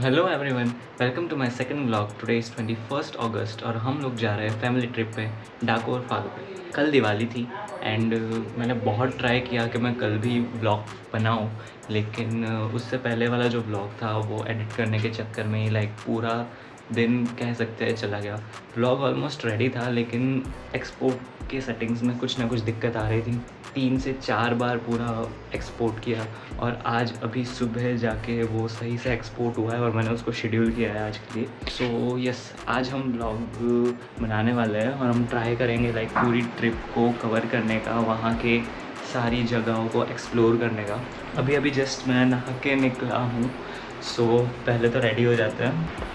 Hello everyone, welcome to my second vlog. Today is 21 August और हम लोग जा रहे हैं फैमिली ट्रिप पे डाकोर फालू पे। कल दिवाली थी एंड मैंने बहुत ट्राई किया कि मैं कल भी व्लॉग बनाऊं, लेकिन उससे पहले वाला जो व्लॉग था वो एडिट करने के चक्कर में ही पूरा दिन कह सकते हैं चला गया। व्लॉग ऑलमोस्ट रेडी था लेकिन एक्सपोर्ट के सेटिंग्स में कुछ ना कुछ दिक्कत आ रही थी। 3 से 4 बार पूरा एक्सपोर्ट किया और आज अभी सुबह जाके वो सही से एक्सपोर्ट हुआ है और मैंने उसको शेड्यूल किया है आज के लिए। सो यस, आज हम व्लॉग बनाने वाले हैं और हम ट्राई करेंगे पूरी ट्रिप को कवर करने का, वहाँ के सारी जगहों को एक्सप्लोर करने का। अभी जस्ट मैं नहा के निकला हूँ, सो पहले तो रेडी हो जाते हैं।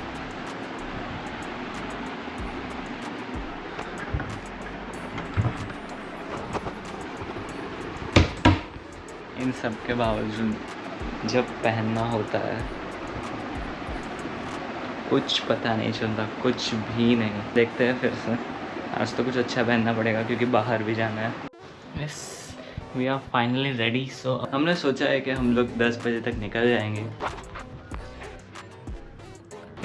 इन सब के बावजूद जब पहनना होता है कुछ पता नहीं चलता, कुछ भी नहीं। देखते हैं फिर से, आज तो कुछ अच्छा पहनना पड़ेगा क्योंकि बाहर भी जाना है। Yes, we are finally ready. So हमने सोचा है कि हम लोग 10 बजे तक निकल जाएंगे।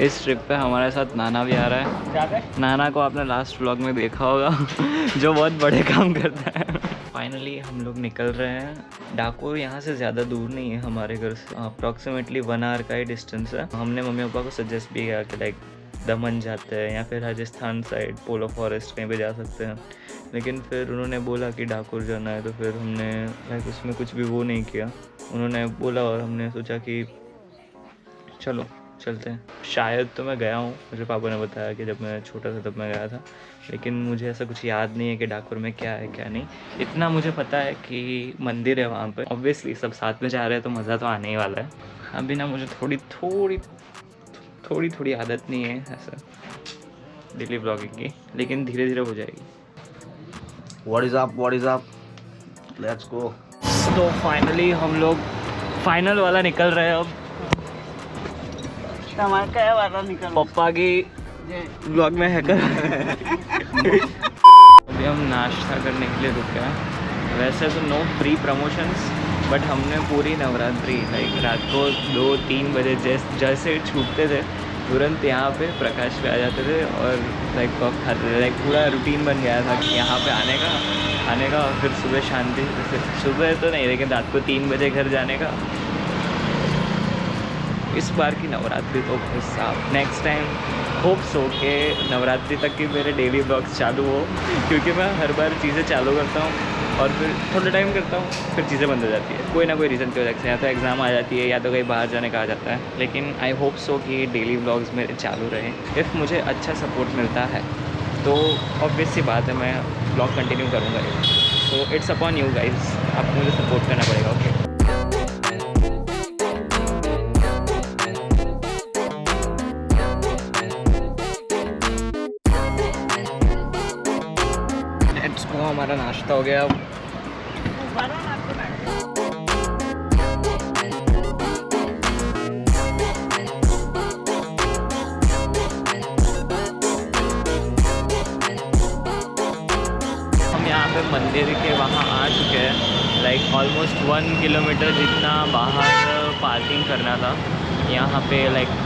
इस ट्रिप पे हमारे साथ नाना भी आ रहा है। नाना को आपने लास्ट व्लॉग में देखा होगा जो बहुत बड़े काम करता है। फाइनली हम लोग निकल रहे हैं। डाकोर यहाँ से ज़्यादा दूर नहीं है हमारे घर से, अप्रॉक्सीमेटली 1 आवर का ही डिस्टेंस है। हमने मम्मी पापा को सजेस्ट भी किया कि दमन जाते हैं या फिर राजस्थान साइड पोलो फॉरेस्ट कहीं पे जा सकते हैं, लेकिन फिर उन्होंने बोला कि डाकोर जाना है तो फिर हमने उसमें कुछ भी वो नहीं किया। उन्होंने बोला और हमने सोचा कि चलो चलते हैं। शायद तो मैं गया हूँ, मुझे पापा ने बताया कि जब मैं छोटा था तब मैं गया था, लेकिन मुझे ऐसा कुछ याद नहीं है कि डाकोर में क्या है क्या नहीं। इतना मुझे पता है कि मंदिर है वहाँ पे। ऑब्वियसली सब साथ में जा रहे हैं तो मज़ा तो आने ही वाला है। अभी ना मुझे थोड़ी आदत नहीं है ऐसा डेली ब्लॉगिंग की, लेकिन धीरे धीरे हो जाएगी। What is up? Let's go. तो फाइनली हम लोग फाइनल वाला निकल रहे हैं। अब पप्पा की ब्लॉग में है कर अभी हम नाश्ता करने के लिए रुके हैं। वैसे तो नो फ्री प्रमोशंस, बट हमने पूरी नवरात्रि रात को 2-3 बजे जैसे छूटते थे तुरंत यहाँ पे प्रकाश पे आ जाते थे और पफ खाते थे। पूरा रूटीन बन गया था कि यहाँ पे आने का और फिर सुबह शांति से, सुबह तो नहीं लेकिन रात को 3 बजे घर जाने का। इस बार की नवरात्रि तो भाई साहब, नेक्स्ट टाइम होप सो के नवरात्रि तक के मेरे डेली ब्लॉग्स चालू हो, क्योंकि मैं हर बार चीज़ें चालू करता हूँ और फिर थोड़ा टाइम करता हूँ फिर चीज़ें बंद हो जाती है, कोई ना कोई रीज़न की वजह से। या तो एग्ज़ाम आ जाती है या तो कहीं बाहर जाने का आ जाता है। लेकिन आई होप सो कि डेली ब्लॉग्स मेरे चालू रहें। इफ़ मुझे अच्छा सपोर्ट मिलता है तो ऑब्वियस सी बात है मैं ब्लॉग कंटिन्यू करूँगा। So it's upon you guys, आपको मुझे सपोर्ट करना पड़ेगा। ओके, हमारा नाश्ता हो गया। हम यहाँ पे मंदिर के वहाँ आ चुके हैं। ऑलमोस्ट 1 किलोमीटर जितना बाहर पार्किंग करना था। यहाँ पे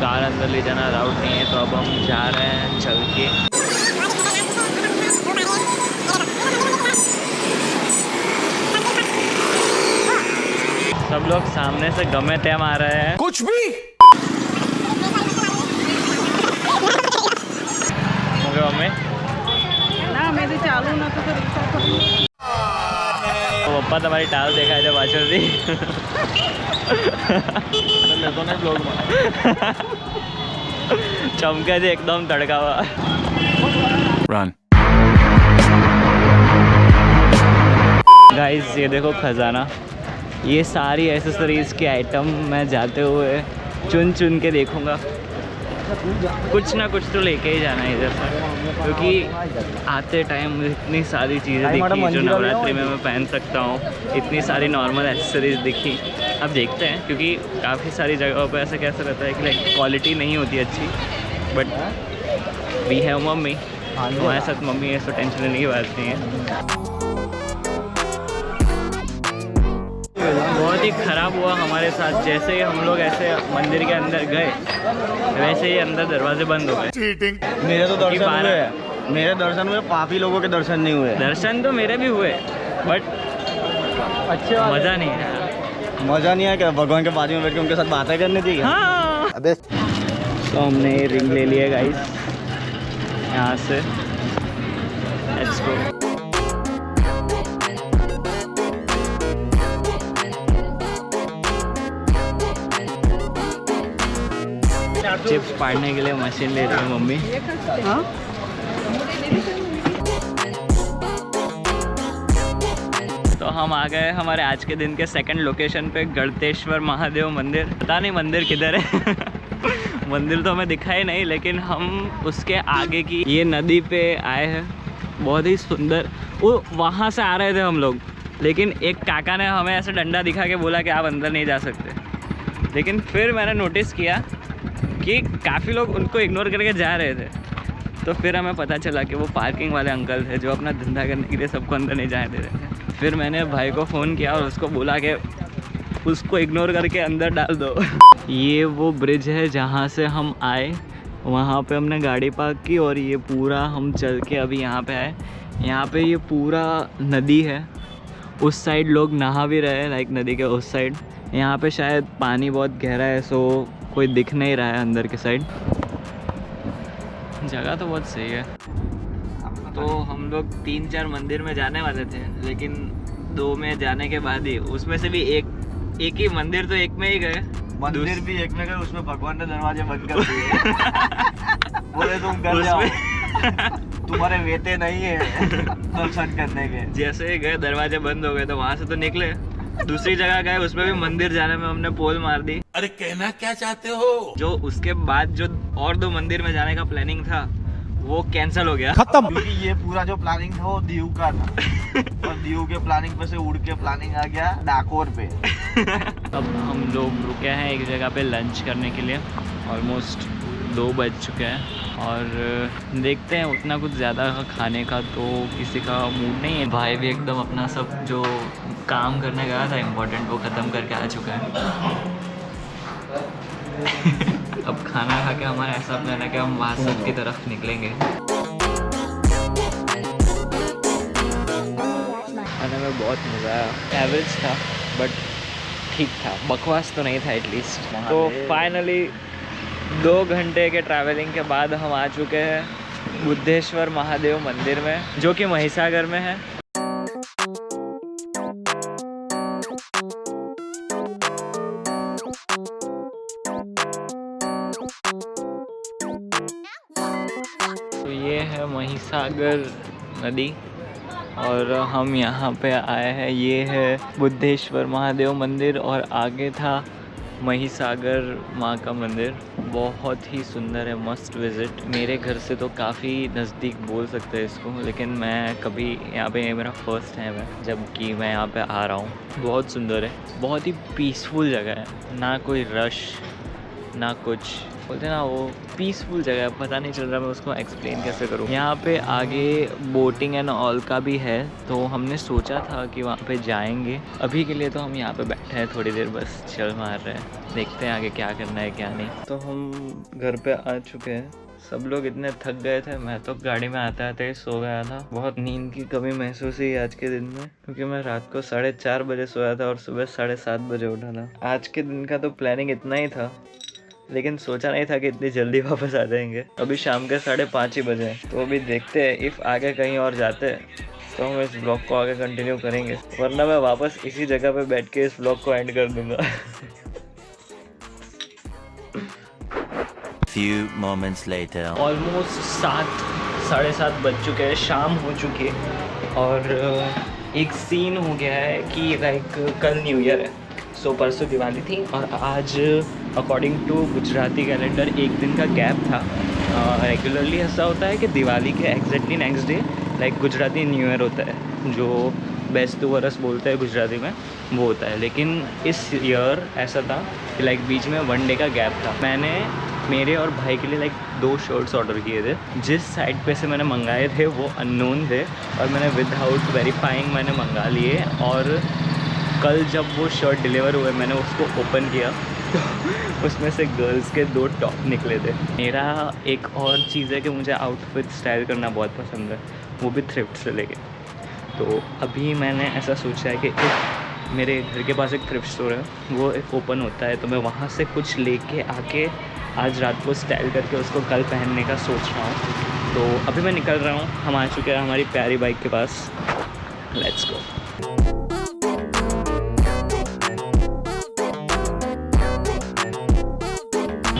कार अंदर ले जाना अलाउड नहीं है, तो अब हम जा रहे हैं चल के। सब लोग सामने से गमे तय मार रहे हैं। कुछ भी मम्मी ना मेरी चालू ना तो पप्पा तुम्हारी टाल देखा है जब बाचल दी चमका जी एकदम तड़का हुआ। Run. गाइस ये देखो खजाना, ये सारी एसेसरीज़ के आइटम मैं जाते हुए चुन के देखूंगा। कुछ ना कुछ तो लेके ही जाना है इधर से, क्योंकि आते टाइम मुझे इतनी सारी चीज़ें दिखी जो नवरात्रि में मैं पहन सकता हूँ। इतनी सारी नॉर्मल एसेसरीज़ दिखी। अब देखते हैं, क्योंकि काफ़ी सारी जगहों पर ऐसा कैसा रहता है कि क्वालिटी नहीं होती अच्छी, बट वी हैव मम्मी, हमारे साथ मम्मी है, सो टेंशन लेने की बात नहीं है। बहुत बहुत ही ख़राब हुआ हमारे साथ। जैसे ही हम लोग ऐसे मंदिर के अंदर गए वैसे ही अंदर दरवाजे बंद हो गए। मेरे तो दर्शन हुए, मेरे दर्शन हुए, काफी लोगों के दर्शन नहीं हुए। दर्शन तो मेरे भी हुए बट अच्छा मज़ा नहीं आया। मजा नहीं आया क्या? भगवान के बाजू में बैठ के उनके साथ बातें करनी थी क्या? हाँ। अबे तो हमने रिंग ले लिया गाइस यहाँ से। Let's go. चिप्स पाड़ने के लिए मशीन ले रही है मम्मी। हाँ तो हम आ गए हमारे आज के दिन के सेकंड लोकेशन पे, गढ़तेश्वर महादेव मंदिर। पता नहीं मंदिर किधर है मंदिर तो हमें दिखाई नहीं, लेकिन हम उसके आगे की ये नदी पे आए हैं। बहुत ही सुंदर। वो वहाँ से आ रहे थे हम लोग, लेकिन एक काका ने हमें ऐसे डंडा दिखा के बोला कि आप अंदर नहीं जा सकते। लेकिन फिर मैंने नोटिस किया कि काफ़ी लोग उनको इग्नोर करके जा रहे थे। तो फिर हमें पता चला कि वो पार्किंग वाले अंकल थे जो अपना धंधा करने के लिए सबको अंदर नहीं जाने दे रहे थे। फिर मैंने भाई को फ़ोन किया और उसको बोला कि उसको इग्नोर करके अंदर डाल दो ये वो ब्रिज है जहाँ से हम आए, वहाँ पे हमने गाड़ी पार्क की और ये पूरा हम चल के अभी यहाँ पे आए। यहाँ पे ये पूरा नदी है। उस साइड लोग नहा भी रहे हैं, लाइक नदी के उस साइड। यहाँ पे शायद पानी बहुत गहरा है, सो कोई दिख नहीं रहा है अंदर के साइड। जगह तो बहुत सही है। तो हम लोग 3-4 मंदिर में जाने वाले थे, लेकिन 2 में जाने के बाद ही, उसमें से भी एक ही मंदिर तो एक में ही गए। मंदिर भी एक में गए, उसमें भगवान ने दरवाजे बंद कर दिए बोले तुम कर जाओ तुम्हारे वेते नहीं है दर्शन करने के। जैसे ही गए दरवाजे बंद हो गए, तो वहाँ से तो निकले, दूसरी जगह गए, उसमें भी मंदिर जाने में हमने पोल मार दी। अरे कहना क्या चाहते हो? जो उसके बाद जो और 2 मंदिर में जाने का प्लानिंग था वो कैंसिल हो गया खत्म, क्योंकि ये पूरा जो प्लानिंग था वो दीव का था और दीव के प्लानिंग पे से उड़ के प्लानिंग आ गया डाकोर पे। अब हम लोग रुके हैं एक जगह पे लंच करने के लिए। ऑलमोस्ट 2 बज चुके हैं और देखते हैं, उतना कुछ ज़्यादा खाने का तो किसी का मूड नहीं है। भाई भी एकदम अपना सब जो काम करने गया था इम्पोर्टेंट वो ख़त्म करके आ चुका है अब खाना खा के हमारा ऐसा प्लान है कि हम वासद की तरफ निकलेंगे। खाने में बहुत मज़ा आया। एवरेज था बट ठीक था, बकवास तो नहीं था एटलीस्ट। तो फाइनली 2 घंटे के ट्रैवलिंग के बाद हम आ चुके हैं बुद्धेश्वर महादेव मंदिर में, जो कि महिसागर में है। तो ये है महिसागर नदी और हम यहाँ पे आए हैं। ये है बुद्धेश्वर महादेव मंदिर और आगे था महिसागर माँ का मंदिर। बहुत ही सुंदर है, मस्ट विज़िट। मेरे घर से तो काफ़ी नज़दीक बोल सकते हैं इसको, लेकिन मैं कभी यहाँ पे, ये मेरा फर्स्ट टाइम है जबकि मैं यहाँ पे आ रहा हूँ। बहुत सुंदर है, बहुत ही पीसफुल जगह है, ना कोई रश ना कुछ, बोलते ना वो पीसफुल जगह है। पता नहीं चल रहा मैं उसको एक्सप्लेन कैसे करूँ। यहाँ पे आगे बोटिंग एंड ऑल का भी है, तो हमने सोचा था कि वहाँ पे जाएंगे। अभी के लिए तो हम यहाँ पे बैठे हैं, थोड़ी देर बस चल मार रहे हैं, देखते हैं आगे क्या करना है क्या नहीं। तो हम घर पे आ चुके हैं। सब लोग इतने थक गए थे, मैं तो गाड़ी में आते आते ही सो गया था। बहुत नींद की कमी महसूस हुई आज के दिन में, क्योंकि मैं रात को 4:30 बजे सोया था और सुबह 7:30 बजे उठा था। आज के दिन का तो प्लानिंग इतना ही था, लेकिन सोचा नहीं था कि इतनी जल्दी वापस आ जाएंगे। अभी शाम के 5:30 ही बजे, तो अभी देखते हैं इफ़ आगे कहीं और जाते तो हम इस ब्लॉग को आगे कंटिन्यू करेंगे, वरना मैं वापस इसी जगह पे बैठ के इस ब्लॉग को एंड कर दूंगा। Few moments later. ऑलमोस्ट 7-7:30 बज चुके हैं, शाम हो चुकी है और एक सीन हो गया है कि लाइक कल न्यू ईयर है, सो परसों दिवाली थी और आज अकॉर्डिंग टू गुजराती कैलेंडर एक दिन का गैप था। रेगुलरली ऐसा होता है कि दिवाली के exactly next day like Gujarati new year होता है, जो बेस्तु वरस बोलते हैं गुजराती में, वो होता है। लेकिन इस ईयर ऐसा था कि लाइक बीच में 1 डे का गैप था। मैंने मेरे और भाई के लिए लाइक 2 शर्ट्स ऑर्डर किए थे। जिस साइट पे से मैंने मंगाए थे वो अननोन थे और मैंने विदाउट वेरीफाइंग मैंने मंगा लिए और कल जब वो शर्ट डिलीवर हुए मैंने उसको ओपन किया तो उसमें से गर्ल्स के 2 टॉप निकले थे। मेरा एक और चीज़ है कि मुझे आउटफिट स्टाइल करना बहुत पसंद है, वो भी थ्रिफ्ट से लेके। तो अभी मैंने ऐसा सोचा है कि मेरे घर के पास एक थ्रिफ्ट स्टोर है, वो एक ओपन होता है, तो मैं वहाँ से कुछ लेके आके आज रात को स्टाइल करके उसको कल पहनने का सोच रहा हूँ। तो अभी मैं निकल रहा हूँ, हम आ चुके हैं हमारी प्यारी बाइक के पास। Let's go.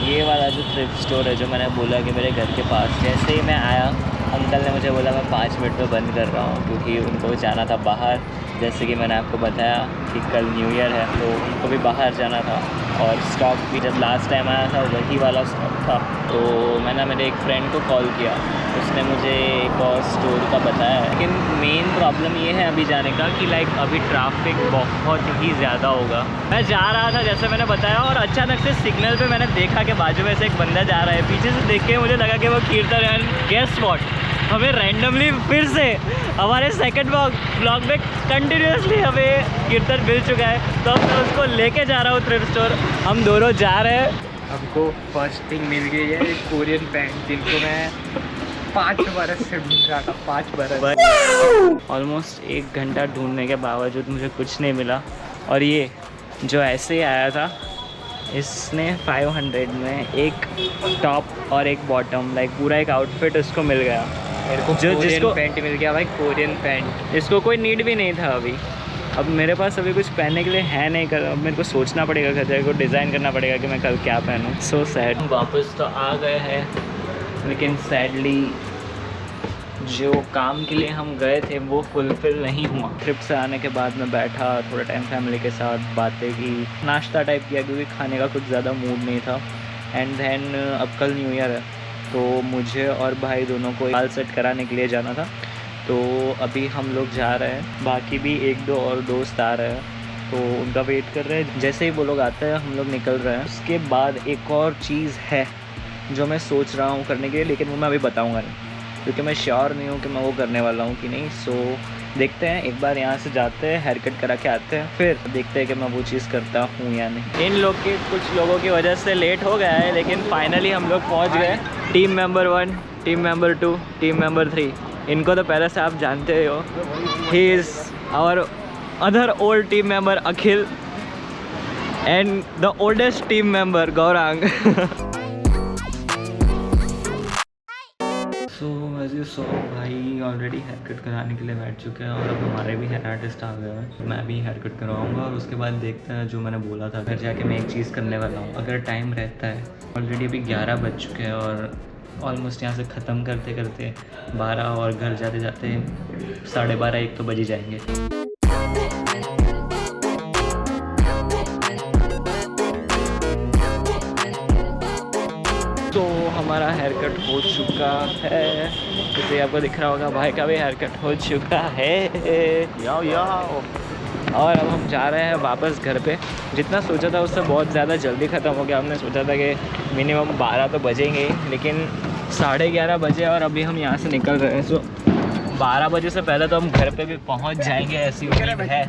ये वाला जो थ्रिफ्ट स्टोर है जो मैंने बोला कि मेरे घर के पास, जैसे ही मैं आया अंकल ने मुझे बोला मैं 5 मिनट में बंद कर रहा हूँ क्योंकि उनको जाना था बाहर। जैसे कि मैंने आपको बताया कि कल न्यू ईयर है तो उनको भी बाहर जाना था और स्टॉक भी जब लास्ट टाइम आया था वही वाला स्टॉक था। तो मैंने मेरे एक फ्रेंड को कॉल किया, उसने मुझे एक और स्टोर का बताया। लेकिन मेन प्रॉब्लम ये है अभी जाने का कि लाइक अभी ट्रैफिक बहुत ही ज़्यादा होगा। मैं जा रहा था जैसे मैंने बताया और अचानक से सिग्नल पे मैंने देखा कि बाजू में से एक बंदा जा रहा है। पीछे से देख के मुझे लगा कि वो कीर्तन है। गेस व्हाट, हमें रैंडमली फिर से हमारे सेकंड ब्लॉग में कंटिन्यूसली हमें कीर्तन मिल चुका है। तो अब मैं उसको लेके जा रहा हूँ थ्रिफ्ट स्टोर। हम दोनों जा रहे हैं। हमको फर्स्ट थिंग मिल गई है एक कोरियन पैंट जिनको मैं 5 बरस से ढूंढ रहा था। 5 बरस, ऑलमोस्ट 1 घंटा ढूंढने के बावजूद मुझे कुछ नहीं मिला। और ये जो ऐसे ही आया था इसने 500 में एक टॉप और एक बॉटम, लाइक पूरा एक आउटफिट उसको मिल गया। मेरे को जो जिसको पैंट मिल गया भाई, कोरियन पैंट। इसको कोई नीड भी नहीं था अभी। अब मेरे पास अभी कुछ पहनने के लिए है नहीं कर, अब मेरे को सोचना पड़ेगा, घर जाकर डिज़ाइन करना पड़ेगा कि मैं कल क्या पहनूं। So sad. वापस तो आ गए हैं लेकिन सैडली जो काम के लिए हम गए थे वो फुलफिल नहीं हुआ। ट्रिप से आने के बाद मैं बैठा, थोड़ा टाइम फैमिली के साथ बातें की, नाश्ता टाइप किया क्योंकि खाने का कुछ ज़्यादा मूड नहीं था। एंड देन अब कल न्यू ईयर है तो मुझे और भाई दोनों को बाल सेट कराने के लिए जाना था। तो अभी हम लोग जा रहे हैं, बाकी भी 1-2 और दोस्त आ रहे हैं तो उनका वेट कर रहे हैं। जैसे ही वो लोग आते हैं हम लोग निकल रहे हैं। उसके बाद एक और चीज़ है जो मैं सोच रहा हूँ करने के लिए, लेकिन वो मैं अभी बताऊँगा नहीं क्योंकि मैं श्योर नहीं हूँ कि मैं वो करने वाला हूँ कि नहीं। सो देखते हैं, एक बार यहाँ से जाते हैं, हेयर कट करा के आते हैं, फिर देखते हैं कि मैं वो चीज़ करता हूँ या नहीं। इन लोग के कुछ लोगों की वजह से लेट हो गया है लेकिन फाइनली हम लोग पहुँच गए। Team member 1, team member 2, team member 3, इनको तो पहले से आप जानते हो। He is our other old team member Akhil and the oldest team member Gaurang. So as you saw भाई ऑलरेडी हेयर कट कराने के लिए बैठ चुके हैं और अब हमारे भी हेयर आर्टिस्ट आ गए हैं। मैं भी हेयर कट करवाऊँगा और उसके बाद देखते हैं जो मैंने बोला था। घर जाके मैं एक चीज़ करने वाला हूँ, अगर टाइम रहता है। ऑलरेडी अभी 11 बज चुके हैं और ऑलमोस्ट यहाँ से ख़त्म करते करते 12 और घर जाते जाते 12:30-1 तो बज ही जाएंगे। तो हमारा हेयर कट हो चुका है, जैसे आपको दिख रहा होगा भाई का भी हेयर कट हो चुका है। याओ और अब हम जा रहे हैं वापस घर पे। जितना सोचा था उससे बहुत ज़्यादा जल्दी ख़त्म हो गया। हमने सोचा था कि मिनिमम 12 तो बजेंगे लेकिन 11:30 बजे और अभी हम यहाँ से निकल रहे हैं। सो 12 बजे से पहले तो हम घर पे भी पहुँच जाएंगे ऐसी उम्मीद है।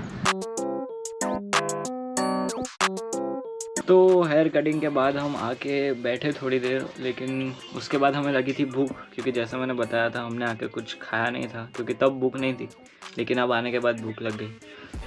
तो हेयर कटिंग के बाद हम आके बैठे थोड़ी देर, लेकिन उसके बाद हमें लगी थी भूख क्योंकि जैसा मैंने बताया था हमने आके कुछ खाया नहीं था क्योंकि तब भूख नहीं थी, लेकिन अब आने के बाद भूख लग गई।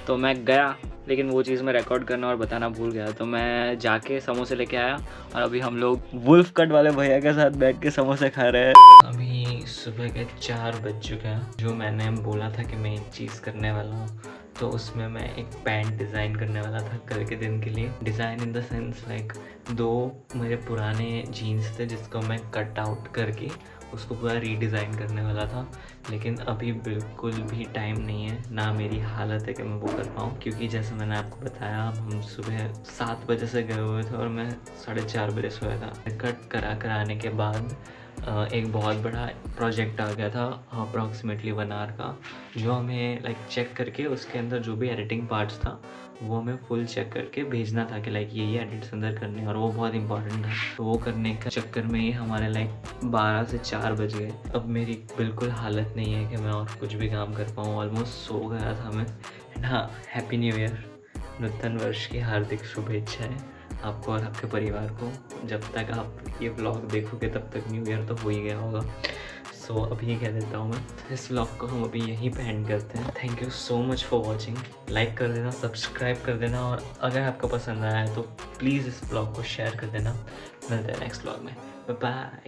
तो मैं गया लेकिन वो चीज़ मैं रिकॉर्ड करना और बताना भूल गया। तो मैं जाके समोसे लेके आया और अभी हम लोग वुल्फ कट वाले भैया के साथ बैठ के समोसे खा रहे हैं। अभी सुबह के 4 बज चुके हैं। जो मैंने बोला था कि मैं एक चीज़ करने वाला हूँ तो उसमें मैं एक पैंट डिज़ाइन करने वाला था कल के दिन के लिए। Design in the sense like 2 मेरे पुराने जीन्स थे जिसको मैं कट आउट करके उसको पूरा रीडिज़ाइन करने वाला था, लेकिन अभी बिल्कुल भी टाइम नहीं है, ना मेरी हालत है कि मैं वो कर पाऊँ क्योंकि जैसे मैंने आपको बताया हम सुबह 7 बजे से गए हुए थे और मैं 4:30 बजे सोया था। कट कराने के बाद एक बहुत बड़ा प्रोजेक्ट आ गया था अप्रॉक्सीमेटली 1 आवर का, जो हमें लाइक चेक करके उसके अंदर जो भी एडिटिंग पार्ट्स था वो हमें फुल चेक करके भेजना था कि लाइक ये एडिट्स अंदर करने, और वो बहुत इंपॉर्टेंट था। तो वो करने के चक्कर में ही हमारे लाइक 12 से 4 बज गए। अब मेरी बिल्कुल हालत नहीं है कि मैं और कुछ भी काम कर पाऊँ। ऑलमोस्ट सो गया था मैं। एंड हाँ, हैप्पी न्यू ईयर। नूतन वर्ष की हार्दिक शुभेच्छाएं आपको और आपके परिवार को। जब तक आप ये व्लॉग देखोगे तब तक न्यू ईयर तो हो ही गया होगा। सो अभी ये कह देता हूँ मैं, इस व्लॉग को हम अभी यहीं पे एंड करते हैं। Thank you so much for watching. Like कर देना, सब्सक्राइब कर देना, और अगर आपको पसंद आया है तो प्लीज़ इस व्लॉग को शेयर कर देना। मिलते हैं नेक्स्ट व्लॉग में। Bye bye.